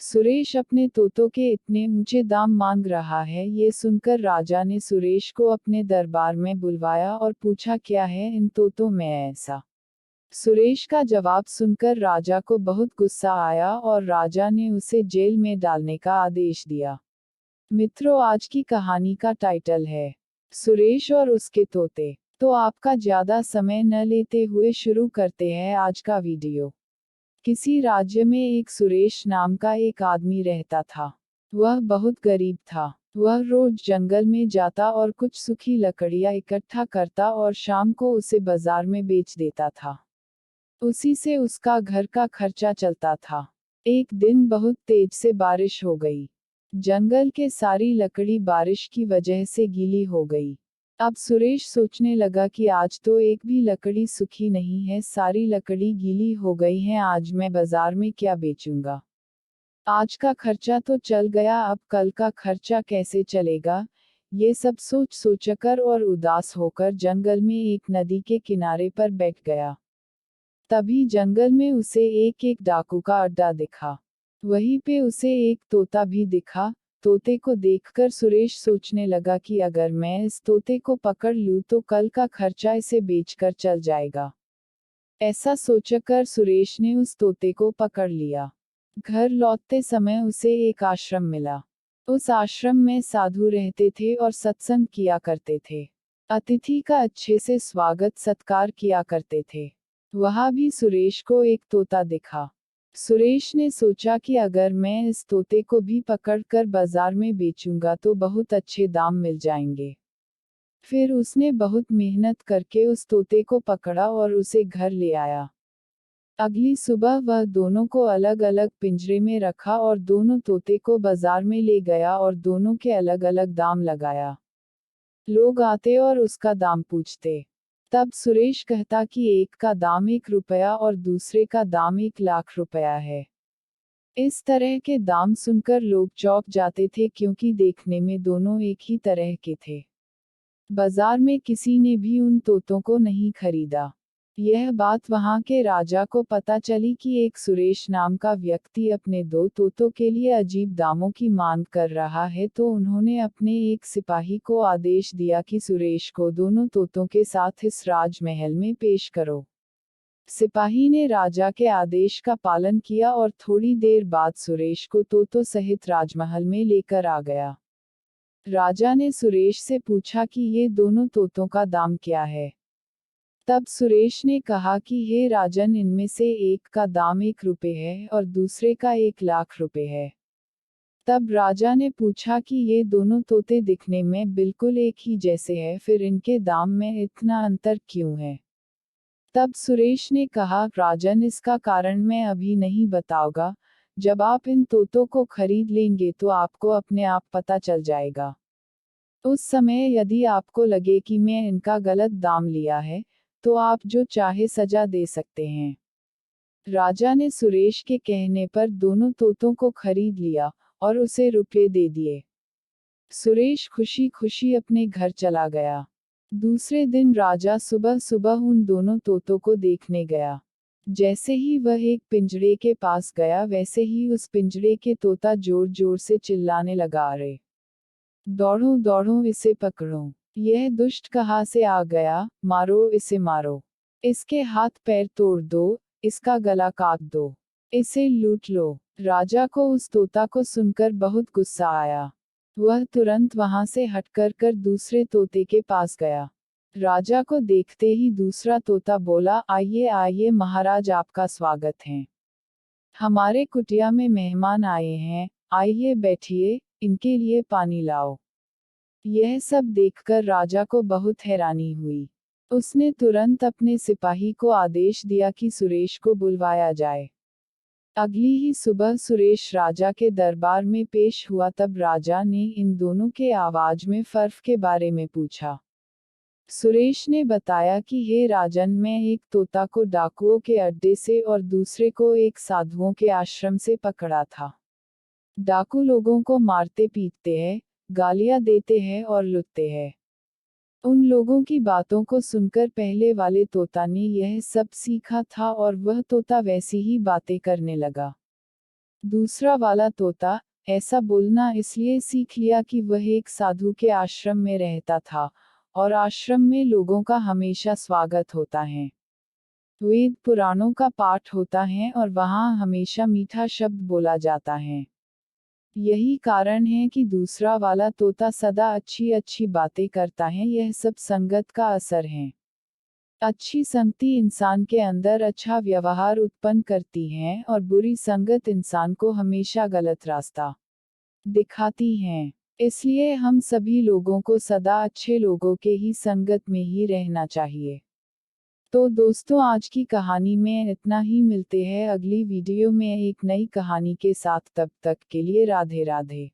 सुरेश अपने तोतों के इतने ऊंचे दाम मांग रहा है, ये सुनकर राजा ने सुरेश को अपने दरबार में बुलवाया और पूछा, क्या है इन तोतों में ऐसा। सुरेश का जवाब सुनकर राजा को बहुत गुस्सा आया और राजा ने उसे जेल में डालने का आदेश दिया। मित्रों, आज की कहानी का टाइटल है सुरेश और उसके तोते। तो आपका ज्यादा समय न लेते हुए शुरू करते हैं आज का वीडियो। किसी राज्य में एक सुरेश नाम का एक आदमी रहता था। वह बहुत गरीब था। वह रोज जंगल में जाता और कुछ सूखी लकड़ियां इकट्ठा करता और शाम को उसे बाजार में बेच देता था। उसी से उसका घर का खर्चा चलता था। एक दिन बहुत तेज से बारिश हो गई। जंगल के सारी लकड़ी बारिश की वजह से गीली हो गई। अब सुरेश सोचने लगा कि आज तो एक भी लकड़ी सूखी नहीं है, सारी लकड़ी गीली हो गई है, आज मैं बाजार में क्या बेचूंगा। आज का खर्चा तो चल गया, अब कल का खर्चा कैसे चलेगा। ये सब सोच सोचकर और उदास होकर जंगल में एक नदी के किनारे पर बैठ गया। तभी जंगल में उसे एक डाकू का अड्डा दिखा। वहीं पे उसे एक तोता भी दिखा। तोते को देखकर सुरेश सोचने लगा कि अगर मैं इस तोते को पकड़ लूं तो कल का खर्चा इसे बेचकर चल जाएगा। ऐसा सोचकर सुरेश ने उस तोते को पकड़ लिया। घर लौटते समय उसे एक आश्रम मिला। उस आश्रम में साधु रहते थे और सत्संग किया करते थे। अतिथि का अच्छे से स्वागत सत्कार किया करते थे। वहां भी सुरेश को एक तोता दिखा। सुरेश ने सोचा कि अगर मैं इस तोते को भी पकड़कर बाजार में बेचूंगा तो बहुत अच्छे दाम मिल जाएंगे। फिर उसने बहुत मेहनत करके उस तोते को पकड़ा और उसे घर ले आया। अगली सुबह वह दोनों को अलग अलग पिंजरे में रखा और दोनों तोते को बाजार में ले गया और दोनों के अलग अलग दाम लगाया। लोग आते और उसका दाम पूछते। तब सुरेश कहता कि एक का दाम 1 रुपया और दूसरे का दाम 1 लाख रुपया है। इस तरह के दाम सुनकर लोग चौंक जाते थे, क्योंकि देखने में दोनों एक ही तरह के थे। बाजार में किसी ने भी उन तोतों को नहीं खरीदा। यह बात वहां के राजा को पता चली कि एक सुरेश नाम का व्यक्ति अपने 2 तोतों के लिए अजीब दामों की मांग कर रहा है, तो उन्होंने अपने एक सिपाही को आदेश दिया कि सुरेश को दोनों तोतों के साथ इस राजमहल में पेश करो। सिपाही ने राजा के आदेश का पालन किया और थोड़ी देर बाद सुरेश को तोतों सहित राजमहल में लेकर आ गया। राजा ने सुरेश से पूछा कि ये दोनों तोतों का दाम क्या है। तब सुरेश ने कहा कि हे राजन, इनमें से एक का दाम 1 रुपये है और दूसरे का 1 लाख रुपये है। तब राजा ने पूछा कि ये दोनों तोते दिखने में बिल्कुल एक ही जैसे हैं, फिर इनके दाम में इतना अंतर क्यों है। तब सुरेश ने कहा, राजन, इसका कारण मैं अभी नहीं बताऊंगा, जब आप इन तोतों को खरीद लेंगे तो आपको अपने आप पता चल जाएगा। उस समय यदि आपको लगे कि मैं इनका गलत दाम लिया है, तो आप जो चाहे सजा दे सकते हैं। राजा ने सुरेश के कहने पर दोनों तोतों को खरीद लिया और उसे रुपए दे दिए। सुरेश खुशी खुशी अपने घर चला गया। दूसरे दिन राजा सुबह सुबह उन दोनों तोतों को देखने गया। जैसे ही वह एक पिंजरे के पास गया, वैसे ही उस पिंजरे के तोता जोर जोर से चिल्लाने लगा, अरे दौड़ो दौड़ो, इसे पकड़ो, यह दुष्ट कहाँ से आ गया, मारो इसे मारो, इसके हाथ पैर तोड़ दो, इसका गला काट दो, इसे लूट लो। राजा को उस तोता को सुनकर बहुत गुस्सा आया। वह तुरंत वहां से हटकर दूसरे तोते के पास गया। राजा को देखते ही दूसरा तोता बोला, आइए आइए महाराज, आपका स्वागत है। हमारे कुटिया में मेहमान आए हैं, आइए बैठिए, इनके लिए पानी लाओ। यह सब देखकर राजा को बहुत हैरानी हुई। उसने तुरंत अपने सिपाही को आदेश दिया कि सुरेश को बुलवाया जाए। अगली ही सुबह सुरेश राजा के दरबार में पेश हुआ। तब राजा ने इन दोनों के आवाज में फर्क के बारे में पूछा। सुरेश ने बताया कि हे राजन, मैं एक तोता को डाकुओं के अड्डे से और दूसरे को एक साधुओं के आश्रम से पकड़ा था। डाकू लोगों को मारते पीटते हैं, गालियां देते हैं और लूटते हैं। उन लोगों की बातों को सुनकर पहले वाले तोता ने यह सब सीखा था और वह तोता वैसी ही बातें करने लगा। दूसरा वाला तोता ऐसा बोलना इसलिए सीख लिया कि वह एक साधु के आश्रम में रहता था, और आश्रम में लोगों का हमेशा स्वागत होता है। वेद पुराणों का पाठ होता है और वहाँ हमेशा मीठा शब्द बोला जाता है। यही कारण है कि दूसरा वाला तोता सदा अच्छी अच्छी बातें करता है। यह सब संगत का असर है। अच्छी संगति इंसान के अंदर अच्छा व्यवहार उत्पन्न करती है और बुरी संगत इंसान को हमेशा गलत रास्ता दिखाती है। इसलिए हम सभी लोगों को सदा अच्छे लोगों के ही संगत में ही रहना चाहिए। तो दोस्तों, आज की कहानी में इतना ही। मिलते हैं अगली वीडियो में एक नई कहानी के साथ। तब तक के लिए राधे राधे।